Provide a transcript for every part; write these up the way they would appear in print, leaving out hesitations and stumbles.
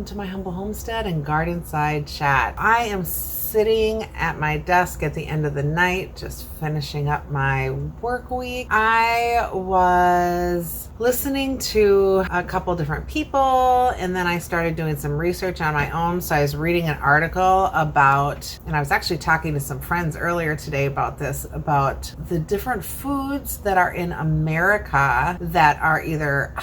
welcome to my humble homestead and garden side chat. I am sitting at my desk at the end of the night, just finishing up my work week. I was listening to a couple different people, and then I started doing some research on my own. So I was reading an article about, and I was actually talking to some friends earlier today about this, about the different foods that are in America that are either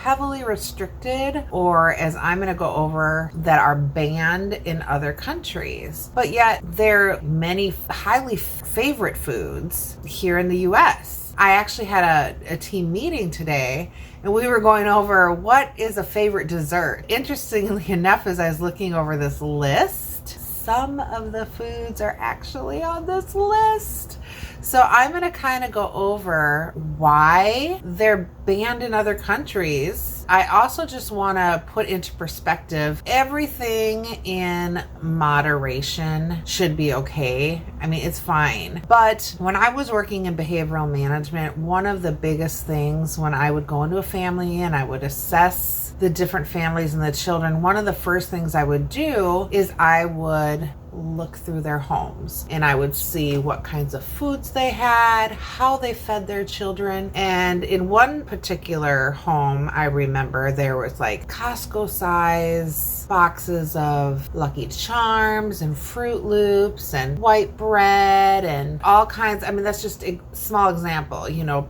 heavily restricted, or as I'm going to go over, that are banned in other countries. But yet there are many highly favorite foods here in the US. I actually had a team meeting today, and we were going over what is a favorite dessert. Interestingly enough, as I was looking over this list, some of the foods are actually on this list. So I'm going to kind of go over why they're banned in other countries. I also just want to put into perspective, everything in moderation should be okay. I mean, it's fine. But when I was working in behavioral management, one of the biggest things when I would go into a family and I would assess the different families and the children, one of the first things I would do is I would look through their homes, and I would see what kinds of foods they had, how they fed their children. And in one particular home, I remember there was like Costco size boxes of Lucky Charms and Fruit Loops and white bread and all kinds. I mean, that's just a small example,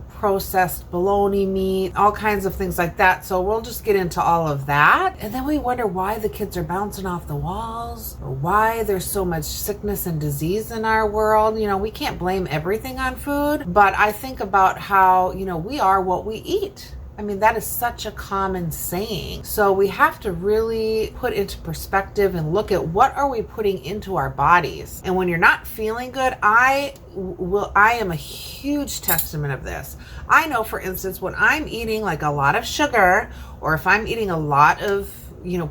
processed bologna meat, all kinds of things like that. So we'll just get into all of that. And then we wonder why the kids are bouncing off the walls, or why there's so much sickness and disease in our world. We can't blame everything on food, but I think about how, we are what we eat. I mean, that is such a common saying. So we have to really put into perspective and look at what are we putting into our bodies. And when you're not feeling good, I am a huge testament of this. I know, for instance, when I'm eating like a lot of sugar, or if I'm eating a lot of,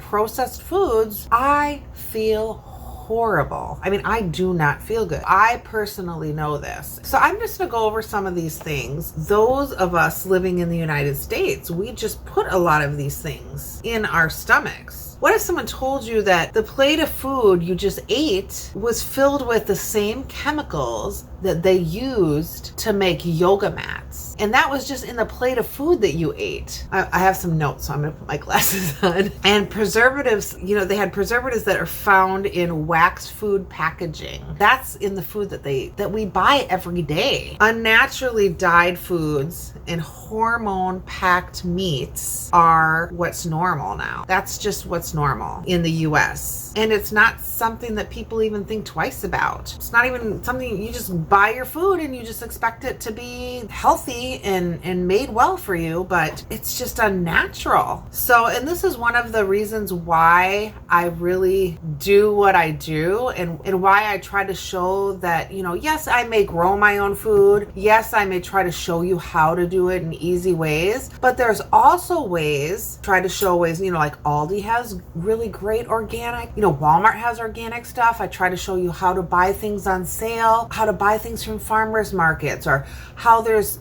processed foods, I feel horrible. I mean, I do not feel good. I personally know this. So I'm just gonna go over some of these things. Those of us living in the United States, we just put a lot of these things in our stomachs. What if someone told you that the plate of food you just ate was filled with the same chemicals that they used to make yoga mats? And that was just in the plate of food that you ate. I have some notes, so I'm gonna put my glasses on. And preservatives, they had preservatives that are found in waxed food packaging. That's in the food that we buy every day. Unnaturally dyed foods and hormone packed meats are what's normal now. That's just what's normal in the US. And it's not something that people even think twice about. It's not even something you just buy your food and you just expect it to be healthy and made well for you, but it's just unnatural. So, and this is one of the reasons why I really do what I do, and why I try to show that, yes, I may grow my own food. Yes, I may try to show you how to do it in easy ways, but there's also ways, try to show ways, like Aldi has really great organic, Walmart has organic stuff. I try to show you how to buy things on sale, how to buy things from farmers markets, or how there's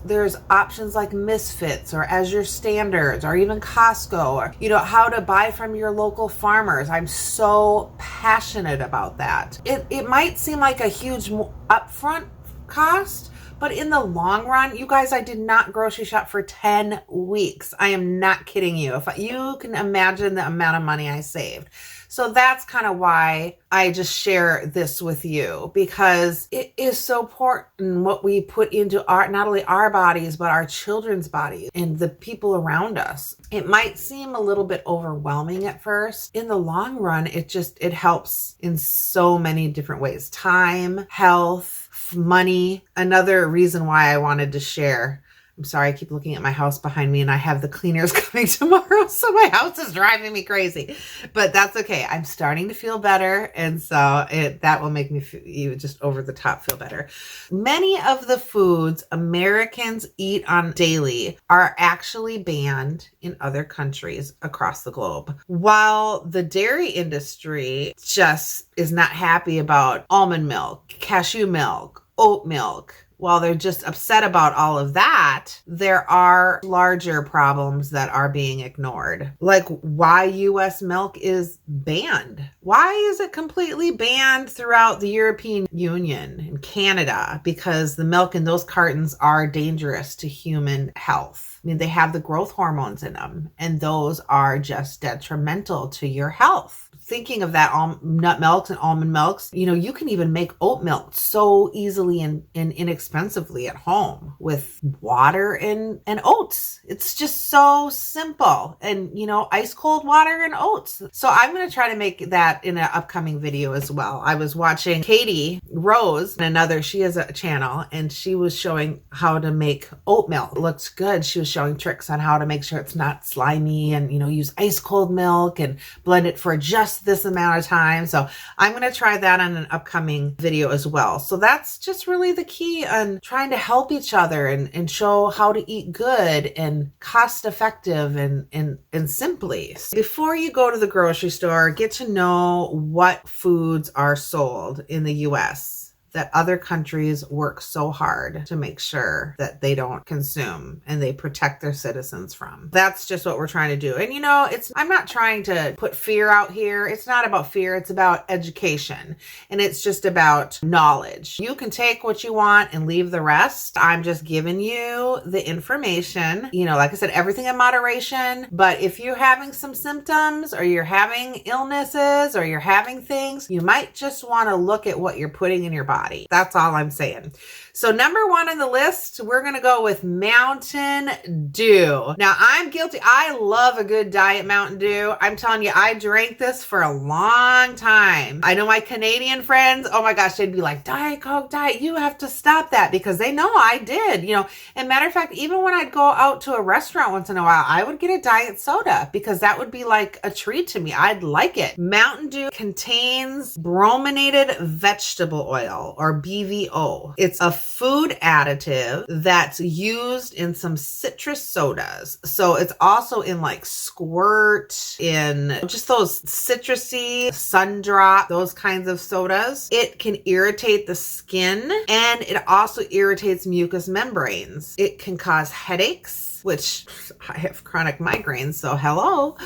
options like Misfits or As Your Standards, or even Costco, or how to buy from your local farmers. I'm so passionate about that. It might seem like a huge upfront cost, but in the long run, you guys, I did not grocery shop for 10 weeks. I am not kidding you. If you can imagine the amount of money I saved. So that's kind of why I just share this with you, because it is so important what we put into not only our bodies, but our children's bodies and the people around us. It might seem a little bit overwhelming at first. In the long run, it helps in so many different ways. Time, health, money. Another reason why I wanted to share. I'm sorry, I keep looking at my house behind me, and I have the cleaners coming tomorrow, so my house is driving me crazy. But that's okay. I'm starting to feel better, and so that will make me even just over the top feel better. Many of the foods Americans eat on daily are actually banned in other countries across the globe. While the dairy industry just is not happy about almond milk, cashew milk, oat milk, while they're just upset about all of that, there are larger problems that are being ignored. Like why US milk is banned. Why is it completely banned throughout the European Union and Canada? Because the milk in those cartons are dangerous to human health. I mean, they have the growth hormones in them, and those are just detrimental to your health. Thinking of that, nut milks and almond milks, you know, you can even make oat milk so easily and inexpensively at home with water and oats. It's just so simple. And, you know, ice cold water and oats. So I'm going to try to make that in an upcoming video as well. I was watching Katie Rose, she has a channel, and she was showing how to make oat milk. It looks good. She was showing tricks on how to make sure it's not slimy and, you know, use ice cold milk and blend it for just this amount of time. So I'm going to try that on an upcoming video as well. So that's just really the key on trying to help each other and show how to eat good and cost effective and simply. Before you go to the grocery store, get to know what foods are sold in the US that other countries work so hard to make sure that they don't consume and they protect their citizens from. That's just what we're trying to do. And you know, I'm not trying to put fear out here. It's not about fear. It's about education, and it's just about knowledge. You can take what you want and leave the rest. I'm just giving you the information. You know, like I said, everything in moderation. But if you're having some symptoms or you're having illnesses or you're having things, you might just want to look at what you're putting in your body. That's all I'm saying. So number 1 on the list, we're going to go with Mountain Dew. Now I'm guilty. I love a good diet Mountain Dew. I'm telling you, I drank this for a long time. I know my Canadian friends, oh my gosh, they'd be like, Diet Coke, diet, you have to stop that, because they know I did, you know. And matter of fact, even when I'd go out to a restaurant once in a while, I would get a diet soda because that would be like a treat to me. I'd like it. Mountain Dew contains brominated vegetable oil, or BVO. It's a food additive that's used in some citrus sodas. So it's also in like Squirt, in just those citrusy, Sun Drop, those kinds of sodas. It can irritate the skin, and it also irritates mucous membranes. It can cause headaches, which I have chronic migraines, so hello.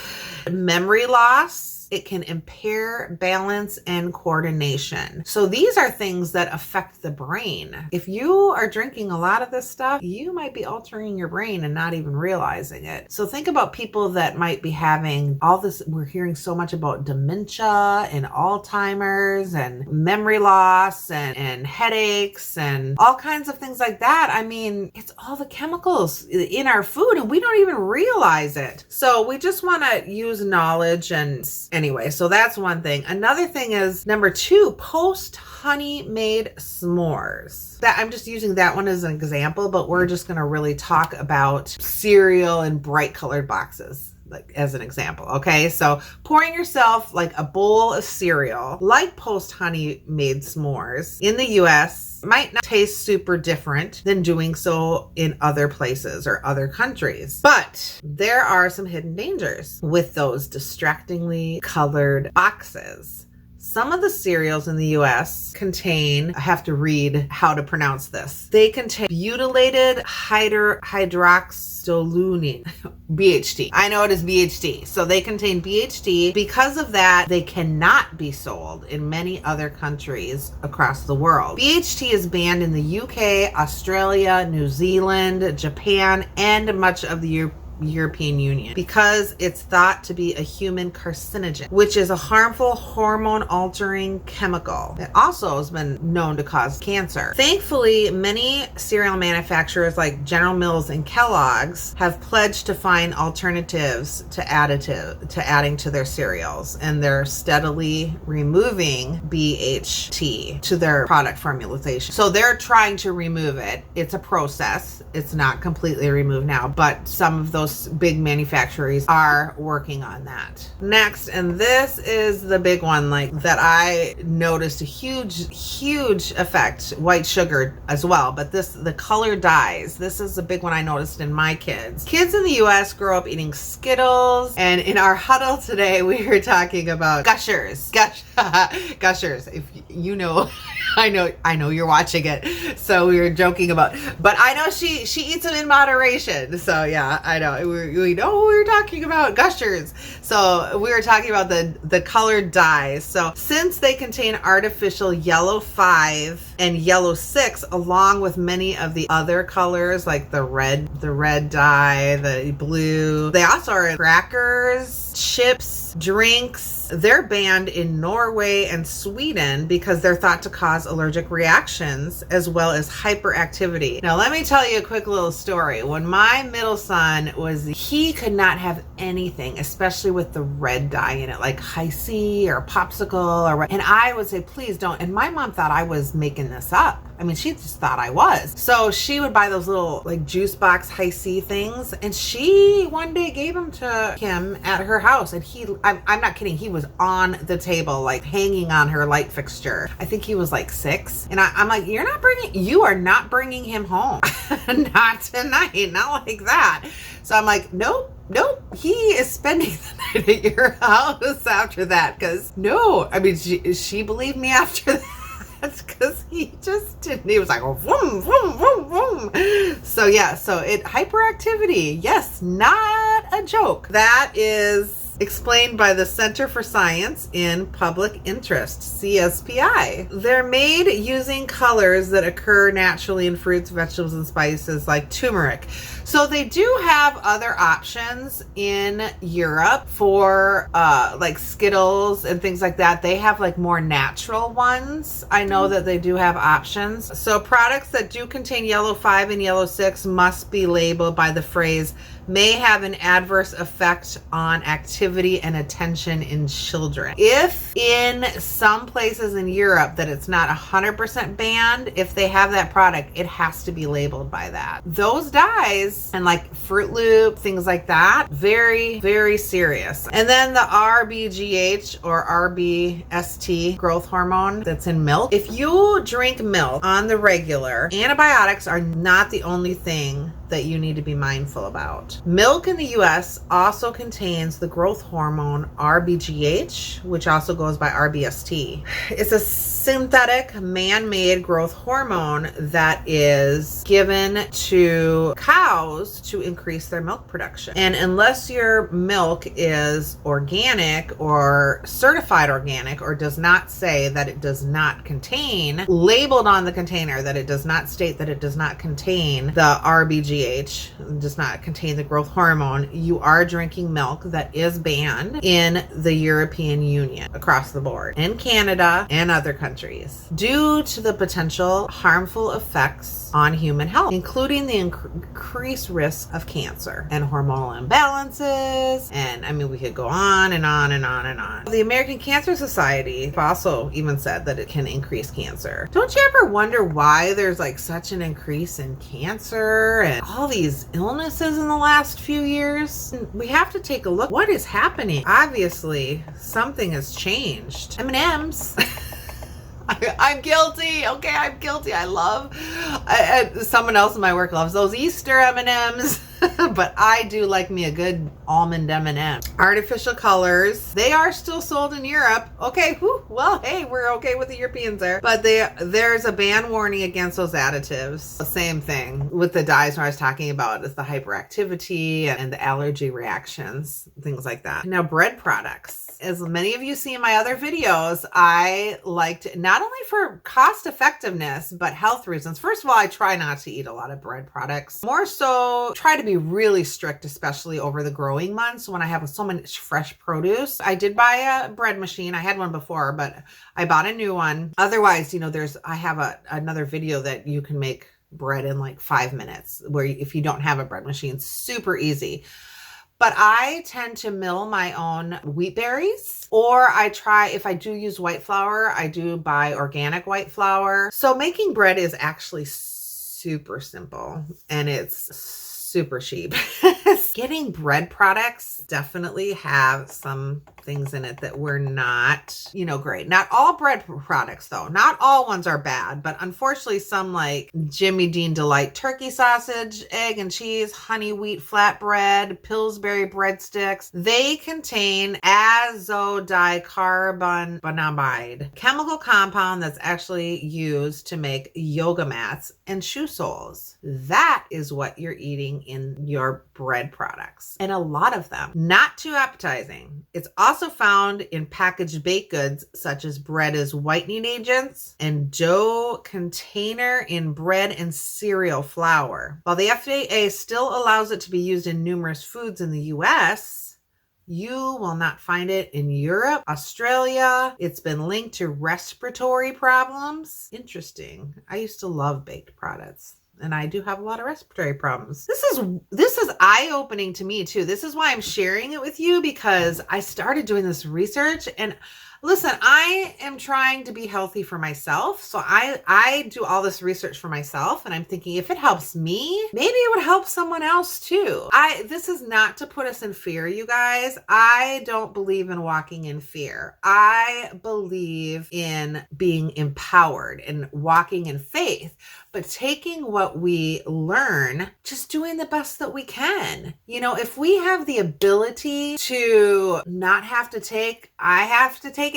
Memory loss. It can impair balance and coordination. So these are things that affect the brain. If you are drinking a lot of this stuff, you might be altering your brain and not even realizing it. So think about people that might be having all this. We're hearing so much about dementia and Alzheimer's and memory loss and headaches and all kinds of things like that. I mean, it's all the chemicals in our food and we don't even realize it. So we just want to use knowledge and anyway, so that's one thing. Another thing is number 2, post honey made s'mores. That I'm just using that one as an example, but we're just going to really talk about cereal in bright colored boxes, like as an example. Okay, so pouring yourself like a bowl of cereal, like post honey made s'mores in the US might not taste super different than doing so in other places or other countries. But there are some hidden dangers with those distractingly colored boxes. Some of the cereals in the US contain, I have to read how to pronounce this. They contain butylated hydroxylutein, BHT. I know it is BHT. So they contain BHT. Because of that, they cannot be sold in many other countries across the world. BHT is banned in the UK, Australia, New Zealand, Japan, and much of the European Union because it's thought to be a human carcinogen, which is a harmful hormone altering chemical. It also has been known to cause cancer. Thankfully, many cereal manufacturers like General Mills and Kellogg's have pledged to find alternatives to adding to their cereals, and they're steadily removing BHT to their product formulation. So they're trying to remove it. It's a process. It's not completely removed now, but some of those big manufacturers are working on that. Next, and this is the big one, like that I noticed a huge effect, white sugar as well, but the color dyes. This is a big one I noticed in my kids. Kids in the US grow up eating Skittles, and in our huddle today we were talking about Gushers. Gushers. you know, I know you're watching it, so we were joking about, but I know she eats them in moderation. So yeah, I know we know what we were talking about, gushers. So we were talking about the colored dyes. So since they contain artificial yellow 5 and yellow 6, along with many of the other colors like the red dye, the blue, they also are in crackers, chips, drinks. They're banned in Norway and Sweden because they're thought to cause allergic reactions as well as hyperactivity. Now, let me tell you a quick little story. When my middle son he could not have anything, especially with the red dye in it, like Hi-C or popsicle, and I would say, please don't. And my mom thought I was making this up. I mean, she just thought I was. So she would buy those little like juice box Hi-C things, and she one day gave them to him at her house, and I'm not kidding, he was on the table, like hanging on her light fixture. I think he was like 6, and I'm like, you are not bringing him home. Not tonight, not like that. So I'm like, nope, he is spending the night at your house after that, because no, I mean, she believed me after that. Because he just didn't. He was like, vroom, vroom, vroom, vroom. So yeah, hyperactivity. Yes, not a joke. That is explained by the Center for Science in Public Interest, CSPI. They're made using colors that occur naturally in fruits, vegetables, and spices like turmeric. So they do have other options in Europe for like Skittles and things like that. They have like more natural ones. I know that they do have options. So products that do contain yellow 5 and yellow 6 must be labeled by the phrase may have an adverse effect on activity and attention in children. If in some places in Europe that it's not 100% banned, if they have that product, it has to be labeled by that. Those dyes and like Fruit Loop, things like that, very, very serious. And then the RBGH or RBST growth hormone that's in milk. If you drink milk on the regular, antibiotics are not the only thing that you need to be mindful about. Milk in the US also contains the growth hormone RBGH, which also goes by RBST. It's a synthetic man-made growth hormone that is given to cows to increase their milk production. And unless your milk is organic or certified organic or does not say that it does not contain, labeled on the container that it does not state that it does not contain the RBGH, does not contain the growth hormone, you are drinking milk that is banned in the European Union across the board, in Canada and other countries, due to the potential harmful effects on human health, including the increased risk of cancer and hormonal imbalances. And I mean, we could go on and on and on and on. The American Cancer Society also even said that it can increase cancer. Don't you ever wonder why there's like such an increase in cancer and all these illnesses in the last few years? We have to take a look. What is happening? Obviously, something has changed. M&Ms. I'm guilty. Okay, I'm guilty. I love, someone else in my work loves those Easter M&Ms, but I do like me a good almond M&M. Artificial colors, they are still sold in Europe. Okay, whew, well, hey, we're okay with the Europeans there, but there's a ban warning against those additives. The same thing with the dyes I was talking about is the hyperactivity and the allergy reactions, things like that. Now, bread products. As many of you see in my other videos, I liked not only for cost effectiveness, but health reasons. First of all, I try not to eat a lot of bread products. More so, try to be really strict, especially over the growing months when I have so much fresh produce. I did buy a bread machine. I had one before, but I bought a new one. Otherwise, I have another video that you can make bread in like 5 minutes, where if you don't have a bread machine, super easy. But I tend to mill my own wheat berries, or if I do use white flour, I do buy organic white flour. So making bread is actually super simple and it's super cheap. getting bread products definitely have some things in it that were not, great. Not all bread products though. Not all ones are bad, but unfortunately some like Jimmy Dean Delight turkey sausage, egg and cheese, honey wheat flatbread, Pillsbury breadsticks, they contain azodicarbonamide, chemical compound that's actually used to make yoga mats and shoe soles. That is what you're eating in your bread products. And a lot of them, not too appetizing. It's also found in packaged baked goods such as bread as whitening agents and dough container in bread and cereal flour. While the FDA still allows it to be used in numerous foods in the US, you will not find it in Europe, Australia. It's been linked to respiratory problems. Interesting. I used to love baked products, and I do have a lot of respiratory problems. This is eye-opening to me too. This is why I'm sharing it with you, because I started doing this research, and listen, I am trying to be healthy for myself. So I do all this research for myself, and I'm thinking if it helps me, maybe it would help someone else too. This is not to put us in fear, you guys. I don't believe in walking in fear. I believe in being empowered and walking in faith, but taking what we learn, just doing the best that we can. If we have the ability to not have to take, I had to take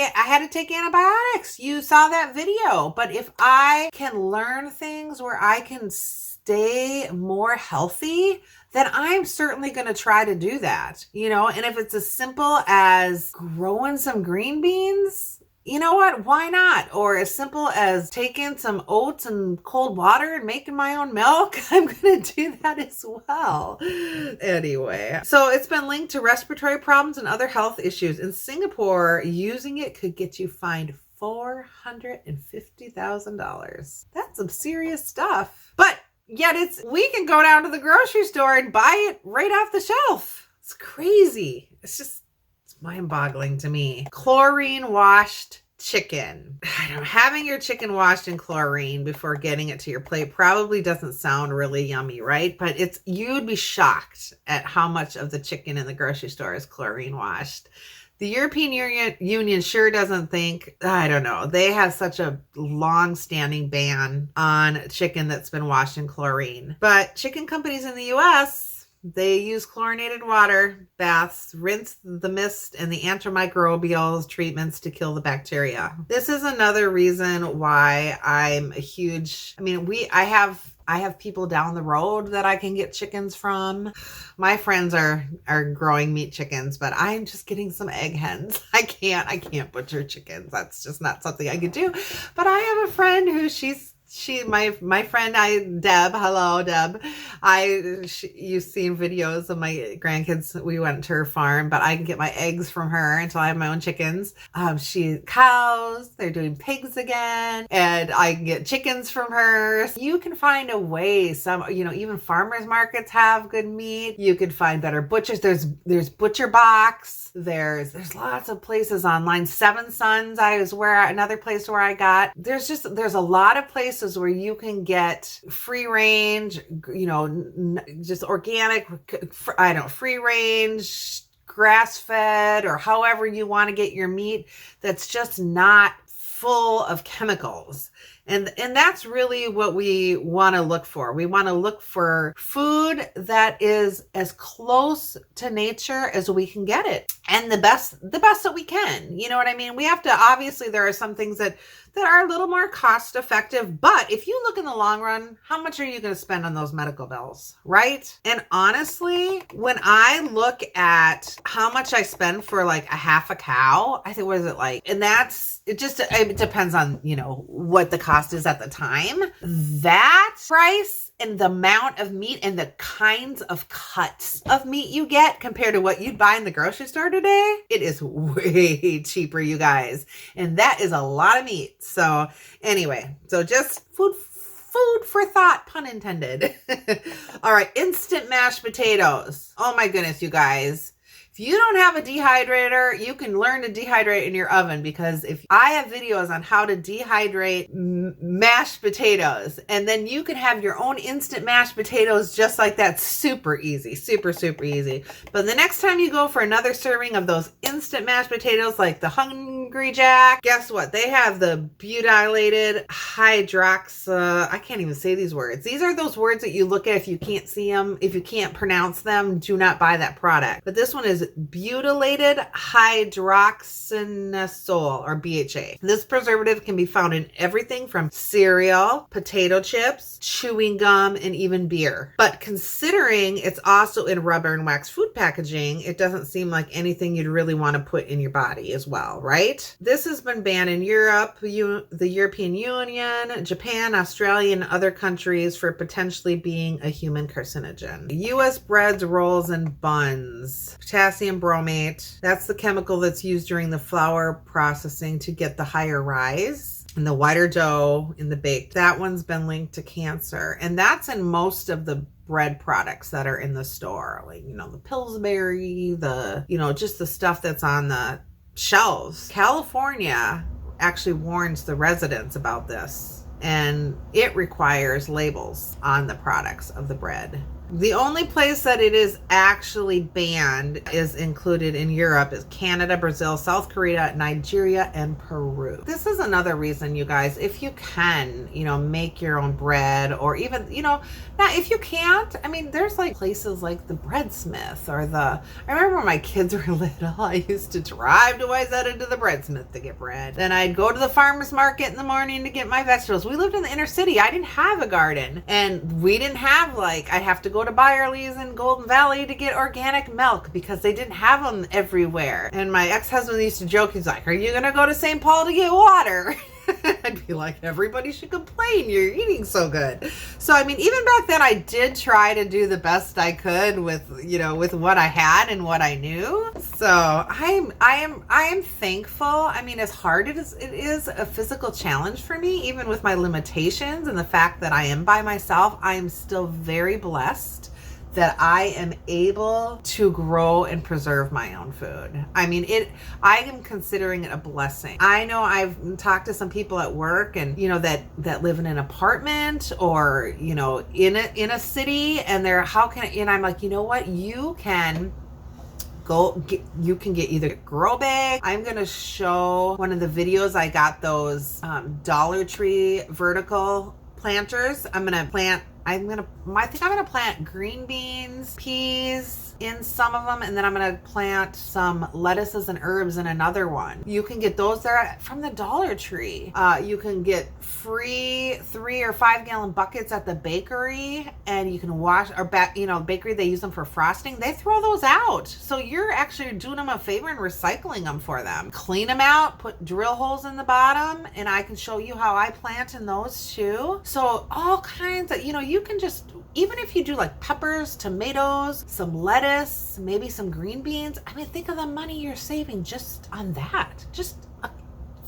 antibiotics. You saw that video. But if I can learn things where I can stay more healthy, then I'm certainly going to try to do that. And if it's as simple as growing some green beans, you know what? Why not? Or as simple as taking some oats and cold water and making my own milk. I'm going to do that as well. Anyway, so it's been linked to respiratory problems and other health issues. In Singapore, using it could get you fined $450,000. That's some serious stuff. But yet we can go down to the grocery store and buy it right off the shelf. It's crazy. It's mind-boggling to me. Chlorine washed chicken. Having your chicken washed in chlorine before getting it to your plate probably doesn't sound really yummy, right? But you'd be shocked at how much of the chicken in the grocery store is chlorine washed. The European Union sure doesn't think, I don't know, they have such a long-standing ban on chicken that's been washed in chlorine. But chicken companies in the US, they use chlorinated water, baths, rinse the mist, and the antimicrobial treatments to kill the bacteria. This is another reason why I'm a huge, I have people down the road that I can get chickens from. My friends are growing meat chickens, but I'm just getting some egg hens. I can't butcher chickens. That's just not something I could do. But I have a friend who my friend, Deb, hello, Deb. You've seen videos of my grandkids. We went to her farm, but I can get my eggs from her until I have my own chickens. She cows, they're doing pigs again, and I can get chickens from her. You can find a way. Even farmers markets have good meat. You could find better butchers. There's Butcher Box. There's lots of places online. Seven Sons, another place where I got. There's a lot of places where you can get free range, just organic, free range, grass fed, or however you want to get your meat that's just not full of chemicals. And that's really what we want to look for. We want to look for food that is as close to nature as we can get it, and the best that we can. You know what I mean? We have to, obviously there are some things that are a little more cost effective, but if you look in the long run, how much are you going to spend on those medical bills, right? And honestly, when I look at how much I spend for like a half a cow, I think, what is it like? And it depends on, what the cost is at the time. That price and the amount of meat and the kinds of cuts of meat you get compared to what you'd buy in the grocery store today, it is way cheaper, you guys. And that is a lot of meat. So anyway, just food for thought, pun intended. All right, instant mashed potatoes. Oh my goodness, you guys. If you don't have a dehydrator, you can learn to dehydrate in your oven, because if I have videos on how to dehydrate mashed potatoes, and then you can have your own instant mashed potatoes just like that. Super easy, super easy. But the next time you go for another serving of those instant mashed potatoes like the Hungry Jack, guess what? They have the butylated I can't even say these words. These are those words that you look at if you can't see them, if you can't pronounce them, do not buy that product. But this one is butylated hydroxynosole, or BHA. This preservative can be found in everything from cereal, potato chips, chewing gum, and even beer. But considering it's also in rubber and wax food packaging, it doesn't seem like anything you'd really want to put in your body as well, right? This has been banned in Europe, the European Union, Japan, Australia, and other countries for potentially being a human carcinogen. U.S. breads, rolls, and buns. Potassium bromate. That's the chemical that's used during the flour processing to get the higher rise and the whiter dough in the baked. That one's been linked to cancer. And that's in most of the bread products that are in the store. Like, the Pillsbury, just the stuff that's on the shelves. California actually warns the residents about this, and it requires labels on the products of the bread. The only place that it is actually banned is included in Europe is Canada, Brazil, South Korea, Nigeria, and Peru. This is another reason, you guys, if you can, make your own bread, or even, now if you can't, there's like places like the Breadsmith or I remember when my kids were little, I used to drive to Wayzata to the Breadsmith to get bread. Then I'd go to the farmer's market in the morning to get my vegetables. We lived in the inner city. I didn't have a garden, and we didn't have I'd have to go to Byerly's in Golden Valley to get organic milk because they didn't have them everywhere. And my ex-husband used to joke, he's like, "Are you gonna go to St. Paul to get water?" I'd be like, everybody should complain, you're eating so good. So even back then I did try to do the best I could with what I had and what I knew. So I am thankful. As hard as it is a physical challenge for me, even with my limitations and the fact that I am by myself, I am still very blessed that I am able to grow and preserve my own food. I am considering it a blessing. I know I've talked to some people at work and, that live in an apartment or, in a city, and I'm like, you know what? You can get either grow bag. I'm going to show one of the videos. I got those Dollar Tree vertical planters. I think I'm gonna plant green beans, peas in some of them, and then I'm gonna plant some lettuces and herbs in another one. You can get those there from the Dollar Tree. You can get free 3 or 5 gallon buckets at the bakery, and you can wash bakery, they use them for frosting. They throw those out, so you're actually doing them a favor and recycling them for them. Clean them out, put drill holes in the bottom, and I can show you how I plant in those too. So all kinds of, you can just, even if you do like peppers, tomatoes, some lettuce, maybe some green beans, think of the money you're saving just on that. Just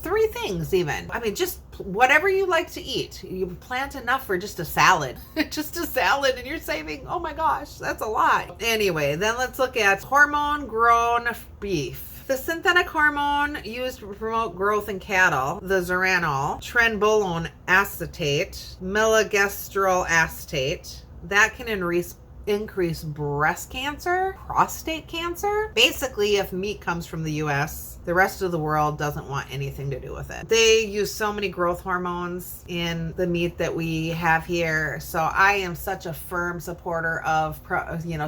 3 things even. Just whatever you like to eat. You plant enough for just a salad. Just a salad, and you're saving, oh my gosh, that's a lot. Anyway, then let's look at hormone-grown beef. The synthetic hormone used to promote growth in cattle, the zeranol, trenbolone acetate, milagestrol acetate, that can increase breast cancer, prostate cancer. Basically, if meat comes from the US, the rest of the world doesn't want anything to do with it. They use so many growth hormones in the meat that we have here. So I am such a firm supporter of,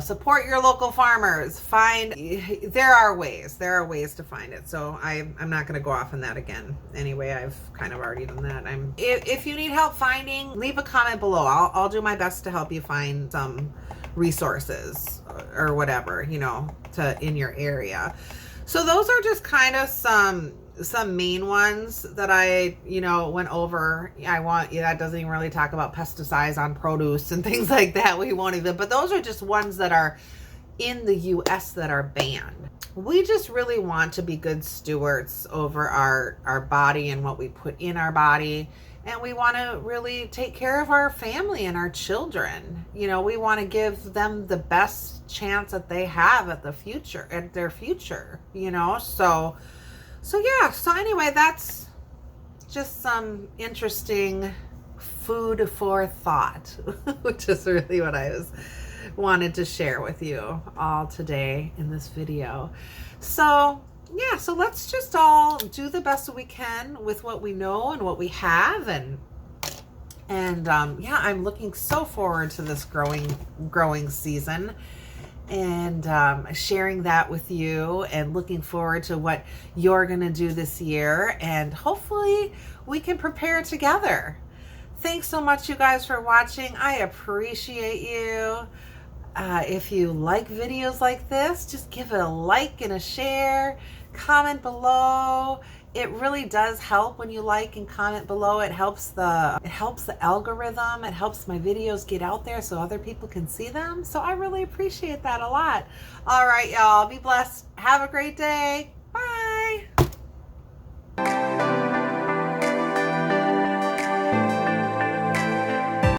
support your local farmers. There are ways to find it. So I'm not going to go off on that again. Anyway, I've kind of already done that. If you need help finding, leave a comment below. I'll do my best to help you find some resources or whatever, in your area. So those are just kind of some main ones that I, went over. That doesn't even really talk about pesticides on produce and things like that. We won't even, but those are just ones that are in the US that are banned. We just really want to be good stewards over our body and what we put in our body. and we want to really take care of our family and our children. You know, we want to give them the best chance that they have at their future, you know. So yeah, so anyway, that's just some interesting food for thought, which is really what I wanted to share with you all today in this video. So yeah, so let's just all do the best that we can with what we know and what we have, and yeah, I'm looking so forward to this growing season, and sharing that with you, and looking forward to what you're gonna do this year, and hopefully we can prepare together. Thanks so much, you guys, for watching. I appreciate you. If you like videos like this, just give it a like and a share. Comment below. It really does help when you like and comment below. It helps the algorithm. It helps my videos get out there so other people can see them. So I really appreciate that a lot. All right, y'all. Be blessed. Have a great day.